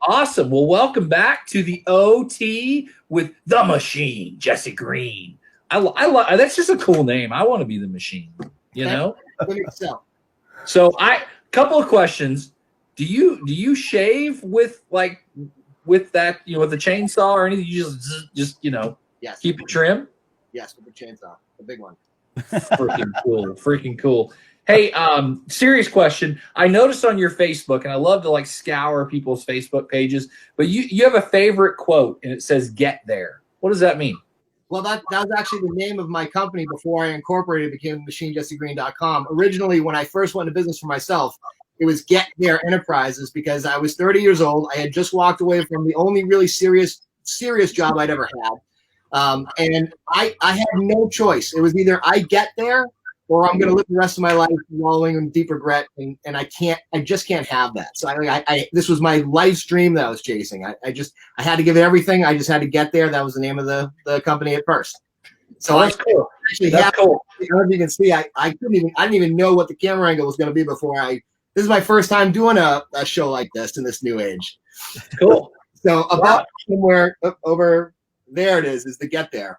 Awesome. Well, welcome back to the OT with the Machine, Jesse Green. That's just a cool name. I want to be the Machine. You know. So couple of questions. Do you shave with that with the chainsaw or anything? You just yes. Keep it trim. Yes, with the chainsaw, the big one. Freaking cool. Hey, serious question. I noticed on your Facebook, and I love to scour people's Facebook pages, but you have a favorite quote, and it says "Get there." What does that mean? Well, that was actually the name of my company before I incorporated, became MachineJesseGreen.com. Originally, when I first went into business for myself, it was Get There Enterprises, because I was 30 years old. I had just walked away from the only really serious job I'd ever had. And I had no choice. It was either I get there or I'm going to live the rest of my life wallowing in deep regret. And I just can't have that. So this was my life's dream that I was chasing. I had to give it everything. I just had to get there. That was the name of the company at first. So that's cool. That's cool. As you can see, I didn't even know what the camera angle was going to be before this is my first time doing a show like this in this new age. Cool. So about somewhere over there it is the Get There.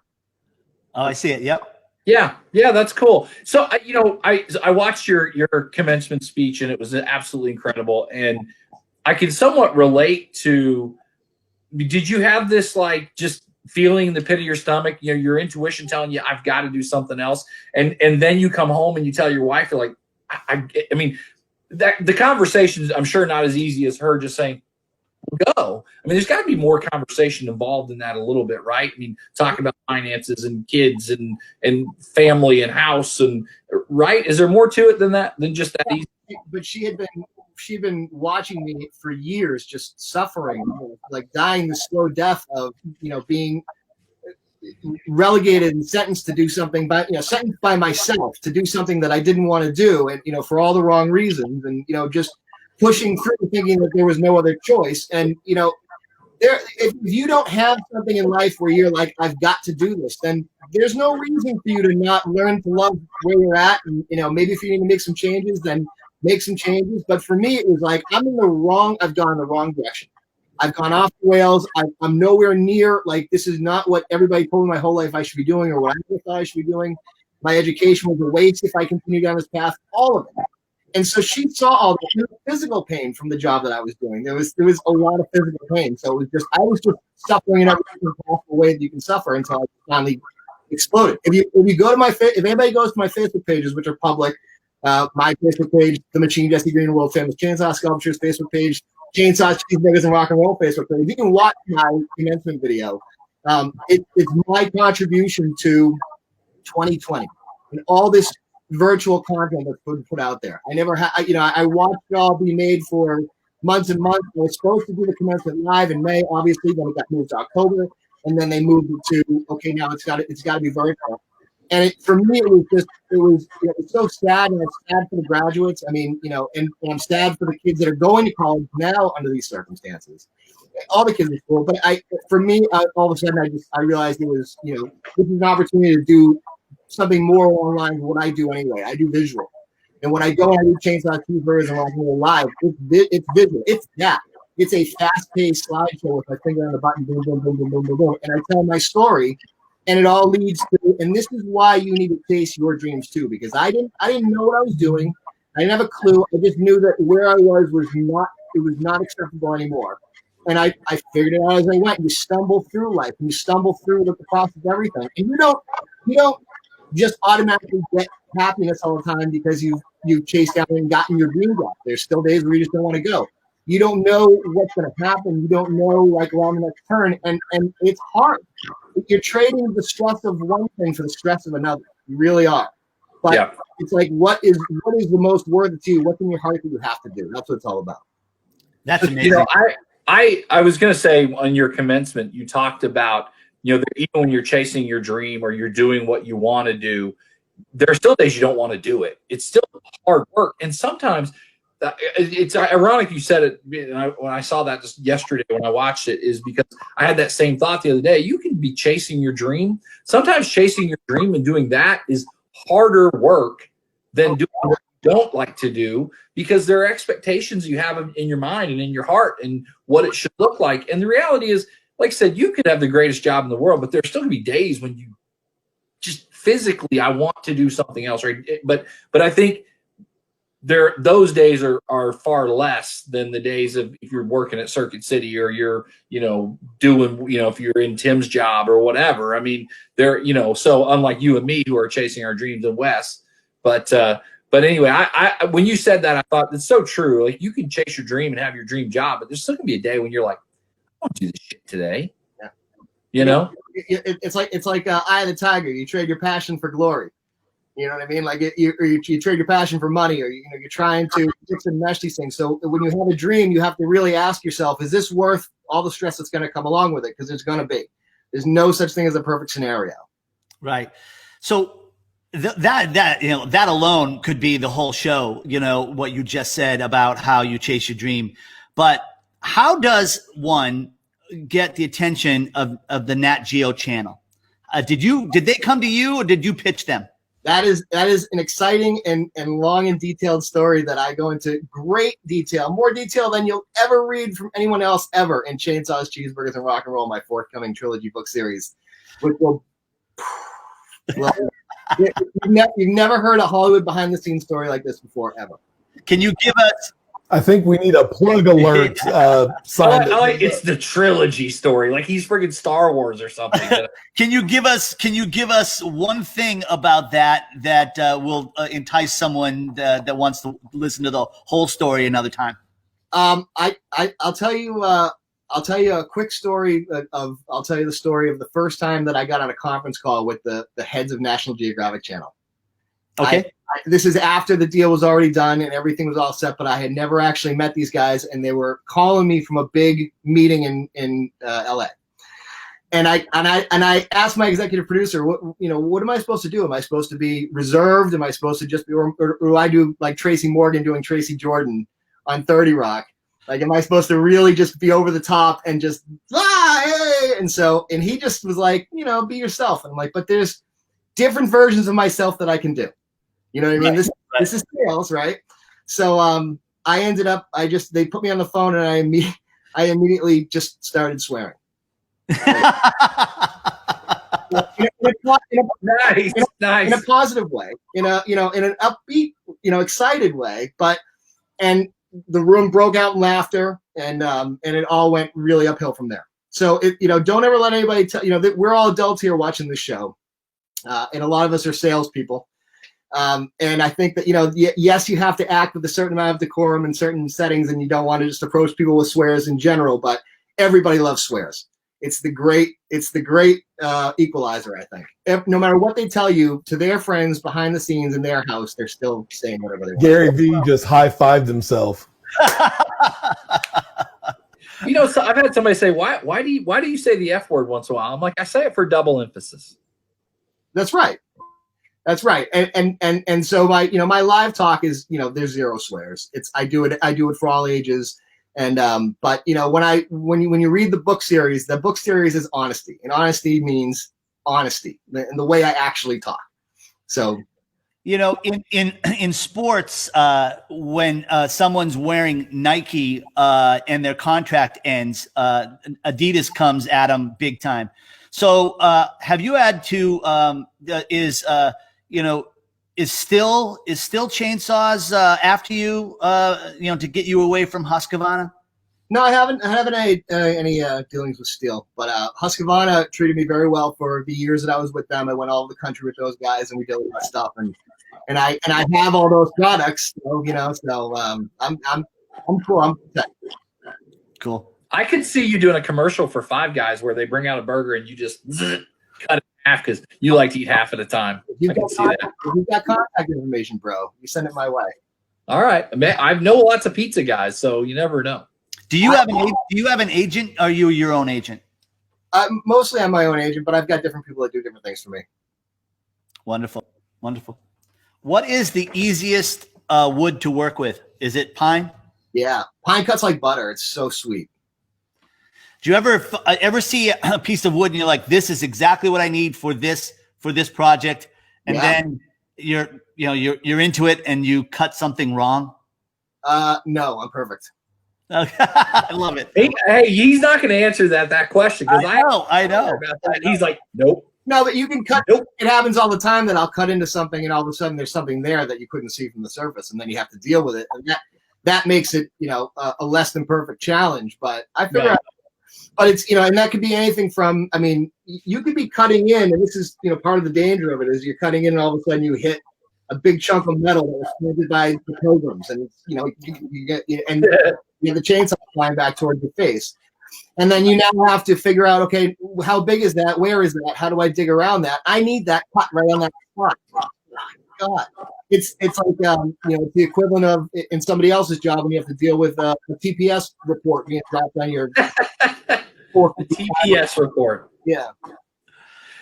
Oh, I see it. Yep. Yeah, that's cool. So I watched your commencement speech, and it was absolutely incredible. And I can somewhat relate to. Did you have this just feeling in the pit of your stomach? Your intuition telling you I've got to do something else, and then you come home and you tell your wife, you're like, I mean, that the conversation, I'm sure, not as easy as her just saying, go. I mean, there's got to be more conversation involved in that a little bit, right? I mean, talking about finances and kids and family and house, and right? Is there more to it than that, than just that easy? But she'd been watching me for years, just suffering, dying the slow death of being relegated and sentenced to do something, sentenced by myself to do something that I didn't want to do, and for all the wrong reasons, and just pushing through, thinking that there was no other choice. And if you don't have something in life where you're like, I've got to do this, then there's no reason for you to not learn to love where you're at. And maybe if you need to make some changes, then make some changes. But for me, it was like, I've gone in the wrong direction. I've gone off the rails. I'm nowhere near, this is not what everybody told me my whole life I should be doing, or what I thought I should be doing. My education was a waste if I continue down this path, all of it. And so she saw all the physical pain from the job that I was doing. There was a lot of physical pain. So I was just suffering in every possible way that you can suffer, until I finally exploded. If you go to if anybody goes to my Facebook pages, which are public, my Facebook page, The Machine Jesse Green, World Famous Chainsaw Sculptures Facebook page, Chainsaws, Cheeseburgers, and Rock and Roll Facebook page. You can watch my commencement video. It's my contribution to 2020 and all this virtual content that's put out there. I never had, I watched it all be made for months and months. I was supposed to do the commencement live in May, obviously, then it got moved to October, and then they moved it to, okay, now it's got to be virtual. And for me, it was so sad, and it's sad for the graduates. I mean, and I'm sad for the kids that are going to college now under these circumstances. All the kids are cool, but for me, all of a sudden, I realized it was, this is an opportunity to do something more along the lines of what I do anyway. I do visual. And when I go and I do Chainsaw Cheeseburgers and Rock and Roll Live, it's visual. It's that. It's a fast-paced slideshow with my finger on the button, boom, boom, boom, boom, boom, boom, boom. And I tell my story, and it all leads to, and this is why you need to chase your dreams too, because I didn't know what I was doing. I didn't have a clue. I just knew that where I was not acceptable anymore. And I figured it out as I went. You stumble through life, and you stumble through the process of everything. And you don't just automatically get happiness all the time because you've chased down and gotten your dream job. There's still days where you just don't want to go. You don't know what's going to happen. You don't know around the next turn, and it's hard. You're trading the stress of one thing for the stress of another. You really are. But It's like, what is the most worth it to you? What's in your heart that you have to do? That's what it's all about. That's amazing. I was going to say, on your commencement, you talked about, even when you're chasing your dream or you're doing what you want to do, there are still days you don't want to do it. It's still hard work. And sometimes it's ironic you said it. When I saw that just yesterday, when I watched it, is because I had that same thought the other day. You can be chasing your dream. Sometimes chasing your dream and doing that is harder work than doing what you don't like to do, because there are expectations you have in your mind and in your heart and what it should look like. And the reality is, like I said, you could have the greatest job in the world, but there's still gonna be days when you just physically, I want to do something else, right? But I think those days are far less than the days of if you're working at Circuit City, or you're, doing, if you're in Tim's job or whatever. I mean, so unlike you and me who are chasing our dreams in West, but anyway, I when you said that, I thought it's so true. Like, you can chase your dream and have your dream job, but there's still gonna be a day when you're like, I don't do this shit today. Yeah. It's like Eye of the Tiger. You trade your passion for glory. You know what I mean? Like you trade your passion for money, or you're trying to fix and mesh these things. So when you have a dream, you have to really ask yourself, is this worth all the stress that's going to come along with it? Because there's going to be. There's no such thing as a perfect scenario. Right. So that alone could be the whole show. What you just said about how you chase your dream, but how does one get the attention of the Nat Geo channel? Did they come to you, or did you pitch them? That is an exciting and long and detailed story that I go into great detail, more detail than you'll ever read from anyone else ever in Chainsaws, Cheeseburgers, and Rock and Roll, my forthcoming trilogy book series, which will. You've never heard a Hollywood behind the scenes story like this before, ever. Can you give us? I think we need a plug alert sign. It's the trilogy story, like he's friggin' Star Wars or something. Can you give us one thing about that will entice someone that wants to listen to the whole story another time? I'll tell you a quick story I'll tell you the story of the first time that I got on a conference call with the heads of National Geographic Channel. Okay. This is after the deal was already done and everything was all set, but I had never actually met these guys, and they were calling me from a big meeting in LA. And I asked my executive producer, what am I supposed to do? Am I supposed to be reserved? Am I supposed to just be, or do I do like Tracy Morgan doing Tracy Jordan on 30 Rock? Like, am I supposed to really just be over the top and just, hey? And he just was like, be yourself. And I'm like, but there's different versions of myself that I can do. You know what I mean? Right. This is sales, right? So I ended up, they put me on the phone, and I immediately just started swearing. In a positive way, in an upbeat, excited way, and the room broke out in laughter, and it all went really uphill from there. So don't ever let anybody tell that we're all adults here watching this show, and a lot of us are salespeople. And I think that, yes, you have to act with a certain amount of decorum in certain settings, and you don't want to just approach people with swears in general, but everybody loves swears. It's the great equalizer, I think. No matter what they tell you to their friends behind the scenes in their house, they're still saying whatever they want. Gary Vee just high-fived himself. So I've had somebody say, why do you say the F word once in a while? I'm like, I say it for double emphasis. That's right. That's right. And so my live talk is, there's zero swears. I do it for all ages. And but when you read the book series is honesty, and honesty means honesty in the way I actually talk. So in sports, when someone's wearing Nike and their contract ends, Adidas comes at them big time. So have you had to is still Chainsaws after you to get you away from Husqvarna? No, I haven't had any dealings with Steel, but Husqvarna treated me very well for the years that I was with them. I went all over the country with those guys, and we did a lot of stuff, and I have all those products, so I'm cool. I'm protected. Cool. I could see you doing a commercial for Five Guys where they bring out a burger and you just cut it in half because you like to eat half at a time. You've got contact information, bro. You send it my way. All right. I know lots of pizza guys, so you never know. Do you have an agent? Or are you your own agent? Mostly I'm my own agent, but I've got different people that do different things for me. Wonderful. Wonderful. What is the easiest wood to work with? Is it pine? Yeah. Pine cuts like butter. It's so sweet. Do you ever see a piece of wood and you're like, this is exactly what I need for this project? And then you're into it and you cut something wrong? No, I'm perfect. Okay. I love it. Hey, he's not going to answer that question because I know. About that. He's like, nope. No, but you can cut. Nope. It happens all the time that I'll cut into something, and all of a sudden there's something there that you couldn't see from the surface, and then you have to deal with it, and that makes it, a less than perfect challenge. But I figure out. But it's, and that could be anything from. I mean, you could be cutting in, and this is, part of the danger of it is you're cutting in, and all of a sudden you hit a big chunk of metal that was planted by the pilgrims, and it's, you get and you have the chainsaw flying back towards your face. And then you now have to figure out, okay, how big is that? Where is that? How do I dig around that? I need that cut right on that spot. God, it's like it's the equivalent of in somebody else's job when you have to deal with a TPS report being dropped on your TPS report. Yeah.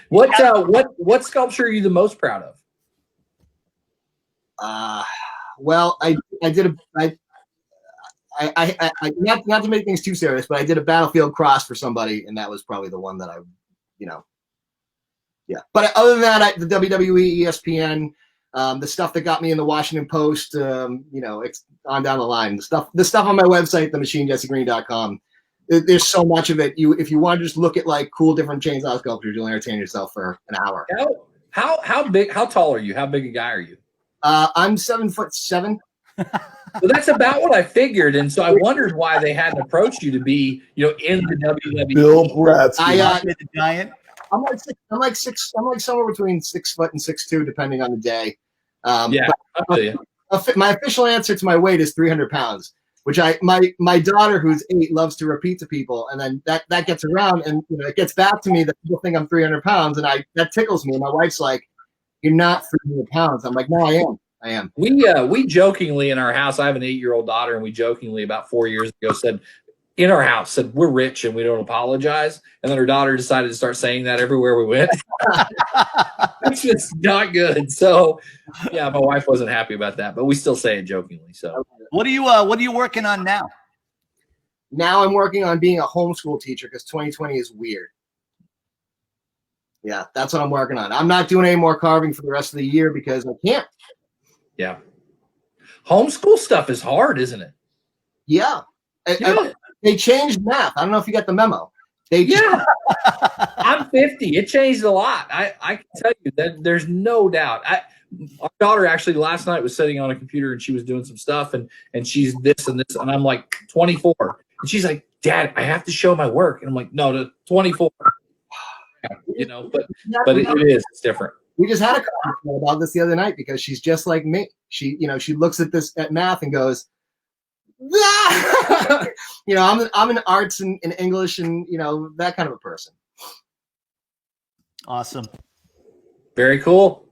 What sculpture are you the most proud of? Well, I did not to make things too serious, but I did a battlefield cross for somebody, and that was probably the one that yeah. But other than that, the WWE, ESPN, the stuff that got me in the Washington Post, it's on down the line. The stuff on my website, themachinejessegreen.com. There's so much of it. If you want to just look at like cool different chainsaw sculptures, you'll entertain yourself for an hour. How big? How tall are you? How big a guy are you? I'm 7'7". Well, that's about what I figured, and so I wondered why they hadn't approached you to be, in the WWE. Bill Bratsky. Giant. I'm like somewhere between 6 foot and 6'2", depending on the day. Yeah, I feel you. My official answer to my weight is 300 pounds, which my daughter, who's 8, loves to repeat to people, and then that gets around, and it gets back to me that people think I'm 300 pounds, and that tickles me. My wife's like, "You're not 300 pounds." I'm like, "No, I am. I am." We jokingly in our house, I have an 8-year-old daughter, and we jokingly about 4 years ago said, we're rich and we don't apologize. And then her daughter decided to start saying that everywhere we went. It's just not good. So yeah, my wife wasn't happy about that, but we still say it jokingly. So what are you working on now? Now I'm working on being a homeschool teacher because 2020 is weird. Yeah, that's what I'm working on. I'm not doing any more carving for the rest of the year because I can't. Yeah. Homeschool stuff is hard, isn't it? Yeah. They changed math. I don't know if you got the memo. I'm 50. It changed a lot. I can tell you that there's no doubt. Our daughter actually last night was sitting on a computer and she was doing some stuff and she's this and this. And I'm like 24. And she's like, "Dad, I have to show my work." And I'm like, "No, to 24. But it is. It's different. We just had a conversation about this the other night because she's just like me. She looks at math and goes, "Ah!" I'm in arts and in English and that kind of a person. Awesome. Very cool.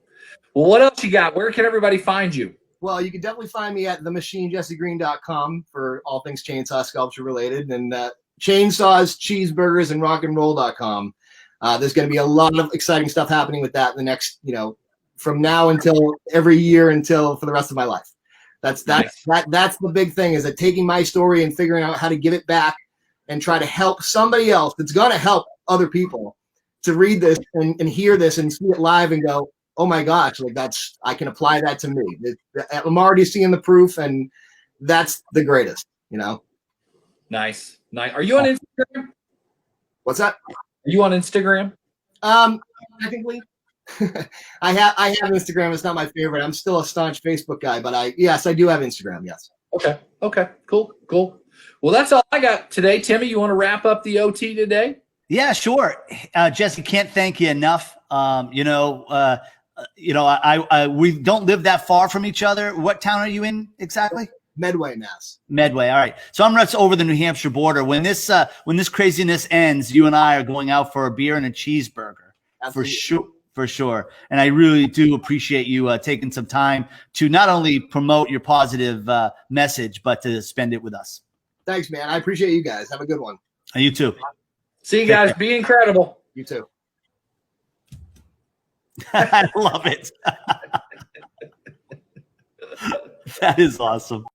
Well, what else you got? Where can everybody find you? Well, you can definitely find me at themachinejessegreen.com for all things chainsaw sculpture related, and chainsaws, cheeseburgers, and rockandroll.com. There's going to be a lot of exciting stuff happening with that in the next, from now until every year until for the rest of my life. That's the big thing, is that taking my story and figuring out how to give it back and try to help somebody else that's going to help other people to read this and hear this and see it live and go, "Oh my gosh, like I can apply that to me." I'm already seeing the proof, and that's the greatest, Nice. Are you on Instagram? What's that? Are you on Instagram? Technically. I have Instagram. It's not my favorite. I'm still a staunch Facebook guy, but I do have Instagram. Yes. Okay. Cool. Well, that's all I got today. Timmy, you want to wrap up the OT today? Yeah, sure. Jesse, can't thank you enough. We don't live that far from each other. What town are you in exactly? Medway, Mass. Medway. All right. So I'm right over the New Hampshire border. When this craziness ends, you and I are going out for a beer and a cheeseburger. Absolutely. For sure. And I really do appreciate you taking some time to not only promote your positive message, but to spend it with us. Thanks, man. I appreciate you guys. Have a good one. And you too. See you guys. Be incredible. You too. I love it. That is awesome.